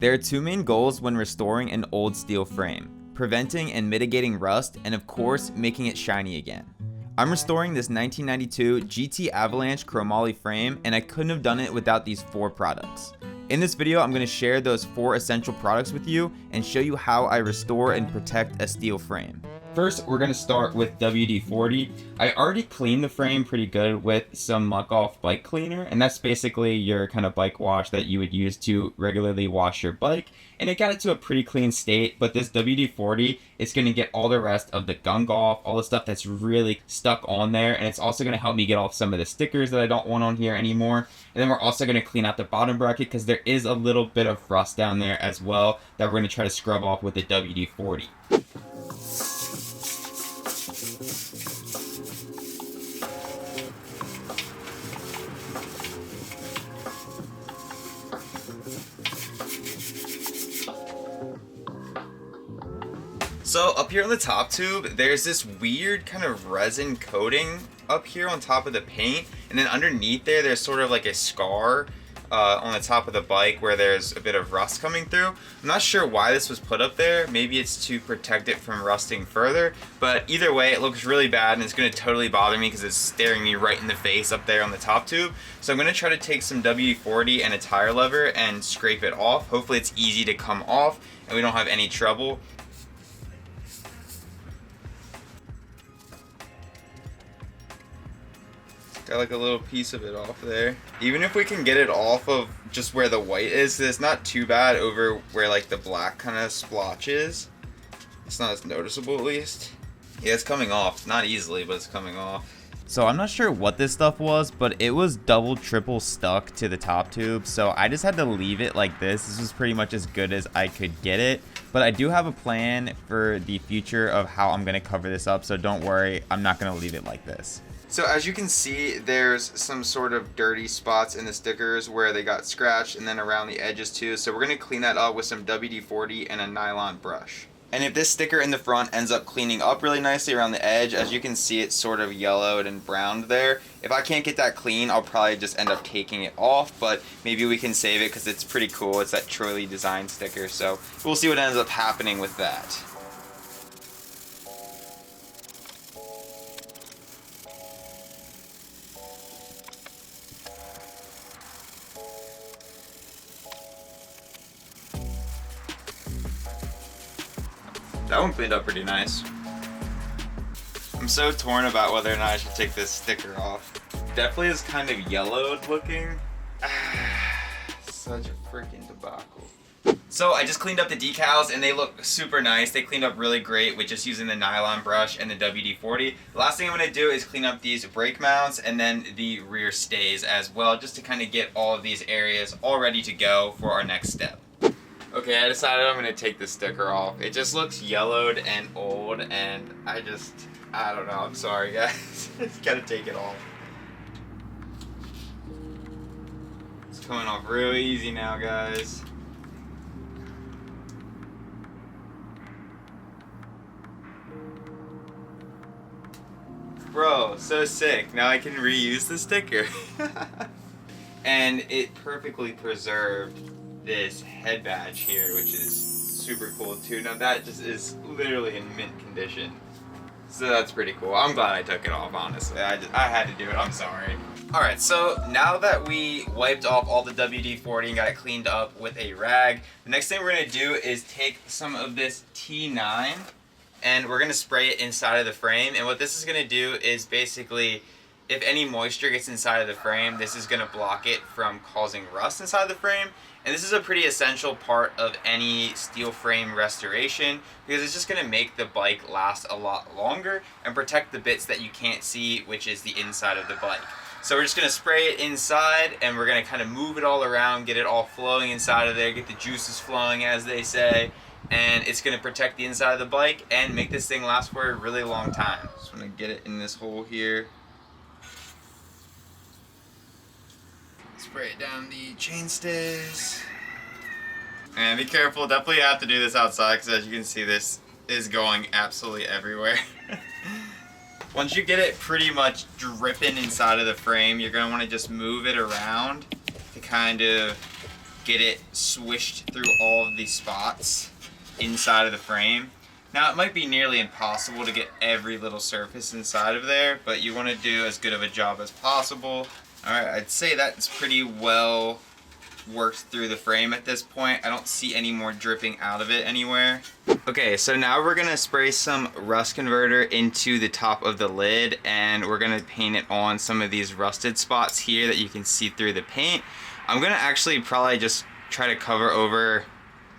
There are two main goals when restoring an old steel frame: preventing and mitigating rust, and of course, making it shiny again. I'm restoring this 1992 GT Avalanche chromoly frame, and I couldn't have done it without these 4 products. In this video, I'm going to share those 4 essential products with you and show you how I restore and protect a steel frame. First, we're going to start with WD-40. I already cleaned the frame pretty good with some Muck Off bike cleaner, and that's basically your kind of bike wash that you would use to regularly wash your bike. And it got it to a pretty clean state, but this WD-40 is going to get all the rest of the gunk off, all the stuff that's really stuck on there, and it's also going to help me get off some of the stickers that I don't want on here anymore. And then we're also going to clean out the bottom bracket because there is a little bit of rust down there as well that we're going to try to scrub off with the WD-40. So up here on the top tube, there's this weird kind of resin coating up here on top of the paint, and then underneath there's sort of like a scar on the top of the bike where there's a bit of rust coming through. I'm not sure why this was put up there. Maybe it's to protect it from rusting further, but either way, it looks really bad and it's going to totally bother me because it's staring me right in the face up there on the top tube. So I'm going to try to take some WD-40 and a tire lever and scrape it off. Hopefully it's easy to come off and we don't have any trouble. Got like a little piece of it off there. Even if we can get it off of just where the white is, it's not too bad over where like the black kind of splotch is. It's not as noticeable at least. Yeah, it's coming off. Not easily, but it's coming off. So I'm not sure what this stuff was, but it was double, triple stuck to the top tube. So I just had to leave it like this. This was pretty much as good as I could get it. But I do have a plan for the future of how I'm going to cover this up. So don't worry, I'm not going to leave it like this. So as you can see, there's some sort of dirty spots in the stickers where they got scratched, and then around the edges too. So we're going to clean that up with some WD-40 and a nylon brush. And if this sticker in the front ends up cleaning up really nicely around the edge, as you can see, it's sort of yellowed and browned there. If I can't get that clean, I'll probably just end up taking it off, but maybe we can save it because it's pretty cool. It's that Troy design sticker, so we'll see what ends up happening with that. That one cleaned up pretty nice. I'm so torn about whether or not I should take this sticker off. Definitely is kind of yellowed looking. Such a freaking debacle. So I just cleaned up the decals and they look super nice. They cleaned up really great with just using the nylon brush and the WD-40. The last thing I'm going to do is clean up these brake mounts and then the rear stays as well, just to kind of get all of these areas all ready to go for our next step. Okay, I decided I'm gonna take this sticker off. It just looks yellowed and old, and I don't know. I'm sorry, guys. Just gotta take it off. It's coming off real easy now, guys. Bro, so sick. Now I can reuse the sticker. And it perfectly preserved this head badge here, which is super cool too. Now that just is literally in mint condition, so that's pretty cool. I'm glad I took it off, honestly. I had to do it. I'm sorry. Alright, so now that we wiped off all the WD-40 and got it cleaned up with a rag, the next thing we're going to do is take some of this T9 and we're going to spray it inside of the frame. And what this is going to do is basically, if any moisture gets inside of the frame, this is going to block it from causing rust inside the frame. And this is a pretty essential part of any steel frame restoration because it's just going to make the bike last a lot longer and protect the bits that you can't see, which is the inside of the bike. So we're just going to spray it inside and we're going to kind of move it all around, get it all flowing inside of there, get the juices flowing, as they say. And it's going to protect the inside of the bike and make this thing last for a really long time. Just want to get it in this hole here. Spray it down the chainstays. And be careful, definitely have to do this outside because as you can see, this is going absolutely everywhere. Once you get it pretty much dripping inside of the frame, you're going to want to just move it around to kind of get it swished through all of these spots inside of the frame. Now it might be nearly impossible to get every little surface inside of there, but you want to do as good of a job as possible. Alright, I'd say that's pretty well worked through the frame at this point. I don't see any more dripping out of it anywhere. Okay, so now we're gonna spray some rust converter into the top of the lid, and we're gonna paint it on some of these rusted spots here that you can see through the paint. I'm gonna actually probably just try to cover over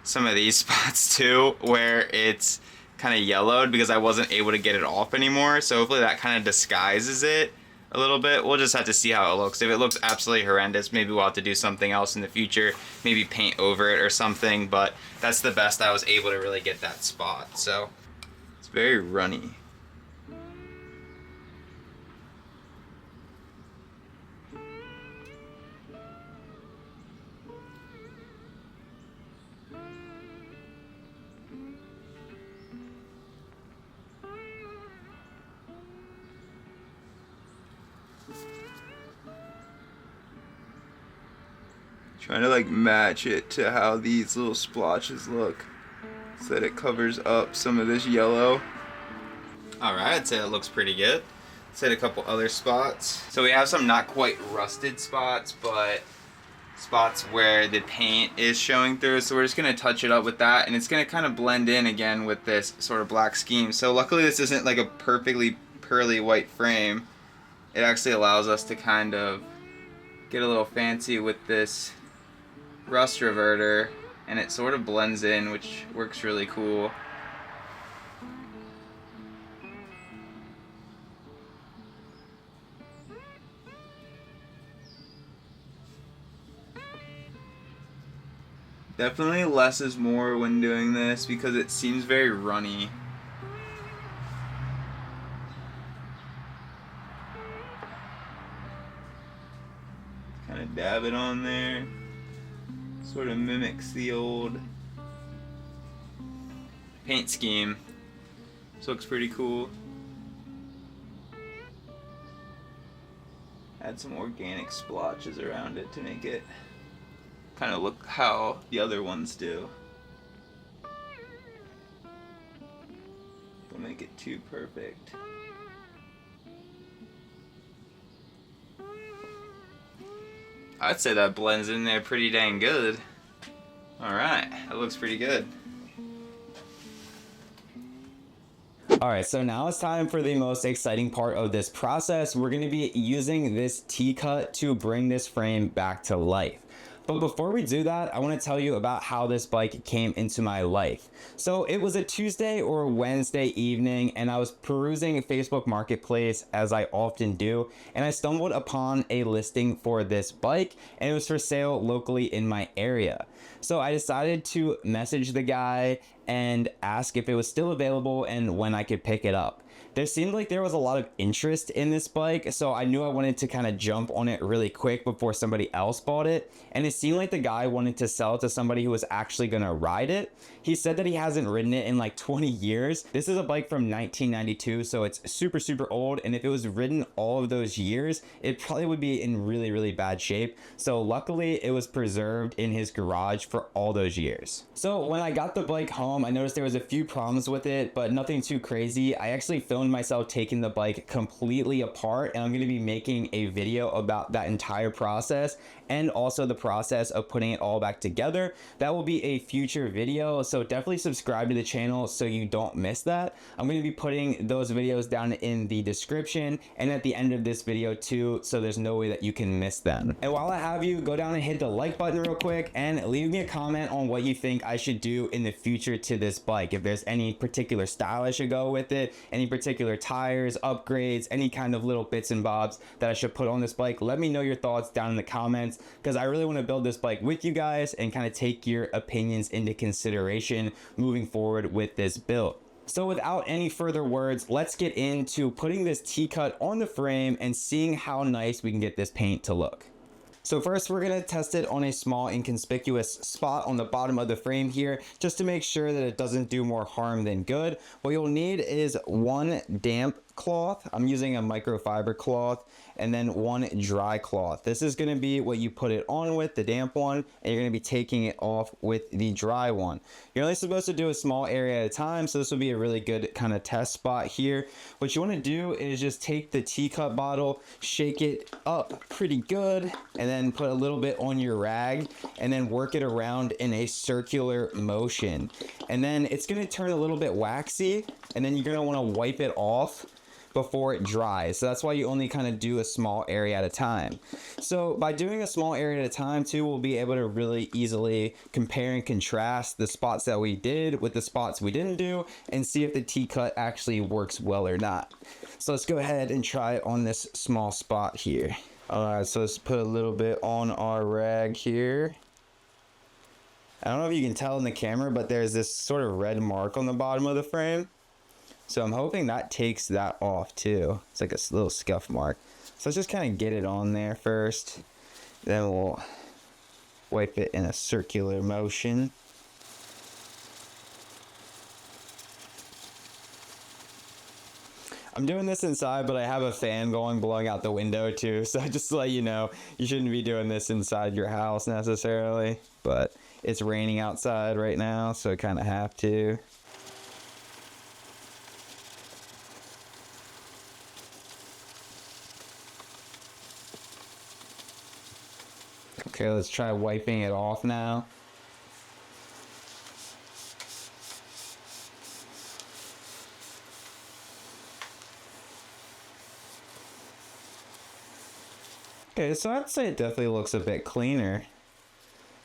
some of these spots too where it's kind of yellowed because I wasn't able to get it off anymore. So hopefully that kind of disguises it a little bit. We'll just have to see how it looks. If it looks absolutely horrendous, maybe we'll have to do something else in the future, maybe paint over it or something, but that's the best I was able to really get that spot. So it's very runny. Trying to like match it to how these little splotches look so that it covers up some of this yellow. Alright, I'd say it looks pretty good. Let's hit a couple other spots. So we have some not quite rusted spots, but spots where the paint is showing through. So we're just going to touch it up with that, and it's going to kind of blend in again with this sort of black scheme. So luckily this isn't like a perfectly pearly white frame. It actually allows us to kind of get a little fancy with this rust reverter, and it sort of blends in, which works really cool. Definitely less is more when doing this because it seems very runny. Kind of dab it on there. Sort of mimics the old paint scheme. This looks pretty cool. Add some organic splotches around it to make it kind of look how the other ones do. Don't make it too perfect. I'd say that blends in there pretty dang good. Alright, that looks pretty good. Alright, so now it's time for the most exciting part of this process. We're going to be using this T-cut to bring this frame back to life. But before we do that, I want to tell you about how this bike came into my life. So it was a Tuesday or Wednesday evening, and I was perusing Facebook Marketplace as I often do, and I stumbled upon a listing for this bike, and it was for sale locally in my area. So I decided to message the guy and ask if it was still available and when I could pick it up. There seemed like there was a lot of interest in this bike, so I knew I wanted to kind of jump on it really quick before somebody else bought it, and it seemed like the guy wanted to sell it to somebody who was actually going to ride it. He said that he hasn't ridden it in like 20 years. This is a bike from 1992, so it's super old, and if it was ridden all of those years, it probably would be in really bad shape. So luckily it was preserved in his garage for all those years. So when I got the bike home, I noticed there was a few problems with it, but nothing too crazy. I actually filmed myself taking the bike completely apart, and I'm going to be making a video about that entire process and also the process of putting it all back together. That will be a future video, so definitely subscribe to the channel so you don't miss that. I'm going to be putting those videos down in the description and at the end of this video too, so there's no way that you can miss them. And while I have you, go down and hit the like button real quick and leave me a comment on what you think I should do in the future to this bike. If there's any particular style I should go with it, any particular tires, upgrades, any kind of little bits and bobs that I should put on this bike, let me know your thoughts down in the comments, because I really want to build this bike with you guys and kind of take your opinions into consideration moving forward with this build. So without any further words, let's get into putting this T-cut on the frame and seeing how nice we can get this paint to look. So first we're going to test it on a small inconspicuous spot on the bottom of the frame here, just to make sure that it doesn't do more harm than good. What you'll need is one damp cloth. I'm using a microfiber cloth, and then 1 dry cloth. This is going to be what you put it on with, the damp one, and you're going to be taking it off with the dry one. You're only supposed to do a small area at a time, so this will be a really good kind of test spot here. What you want to do is just take the teacup bottle, shake it up pretty good, and then put a little bit on your rag, and then work it around in a circular motion. And then it's going to turn a little bit waxy, and then you're going to want to wipe it off before it dries. So that's why you only kind of do a small area at a time. So by doing a small area at a time too, we'll be able to really easily compare and contrast the spots that we did with the spots we didn't do, and see if the T-cut actually works well or not. So let's go ahead and try it on this small spot here. Alright, so let's put a little bit on our rag here. I don't know if you can tell in the camera, but there's this sort of red mark on the bottom of the frame. So I'm hoping that takes that off too. It's like a little scuff mark. So let's just kind of get it on there first. Then we'll wipe it in a circular motion. I'm doing this inside, but I have a fan going, blowing out the window too. So just to let you know, you shouldn't be doing this inside your house necessarily. But it's raining outside right now, so I kind of have to. Okay, let's try wiping it off now. Okay, so I'd say it definitely looks a bit cleaner.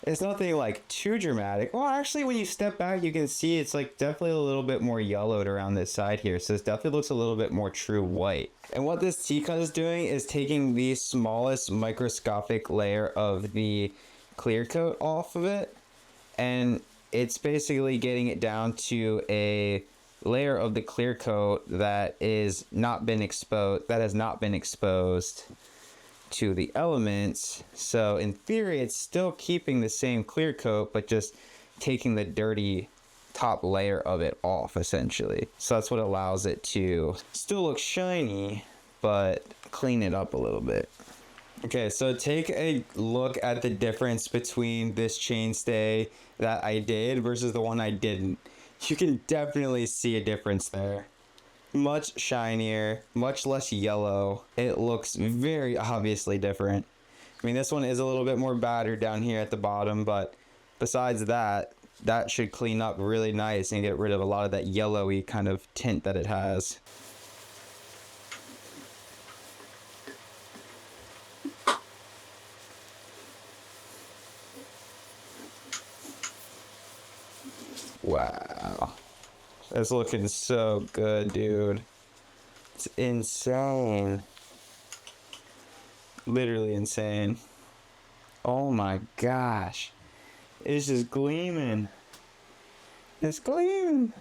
It's nothing like too dramatic. Well, actually, when you step back, you can see it's like definitely a little bit more yellowed around this side here. So it definitely looks a little bit more true white. And what this T-cut is doing is taking the smallest microscopic layer of the clear coat off of it. And it's basically getting it down to a layer of the clear coat that has not been exposed to the elements. So in theory, it's still keeping the same clear coat, but just taking the dirty top layer of it off essentially. So that's what allows it to still look shiny, but clean it up a little bit. Okay, so take a look at the difference between this chainstay that I did versus the one I didn't. You can definitely see a difference there. Much shinier, much less yellow. It looks very obviously different. I mean, this one is a little bit more battered down here at the bottom, but besides that, that should clean up really nice and get rid of a lot of that yellowy kind of tint that it has. Wow. That's looking so good, dude. It's insane. Literally insane. Oh my gosh. It's just gleaming. It's gleaming.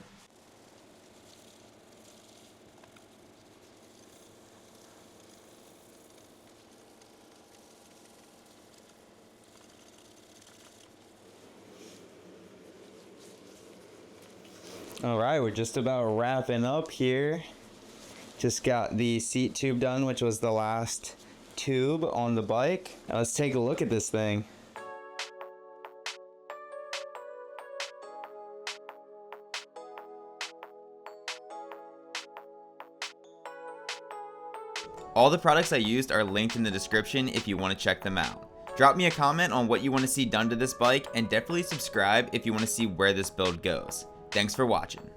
All right, we're just about wrapping up here. Just got the seat tube done, which was the last tube on the bike. Now let's take a look at this thing. All the products I used are linked in the description if you want to check them out. Drop me a comment on what you want to see done to this bike, and definitely subscribe if you want to see where this build goes. Thanks for watching.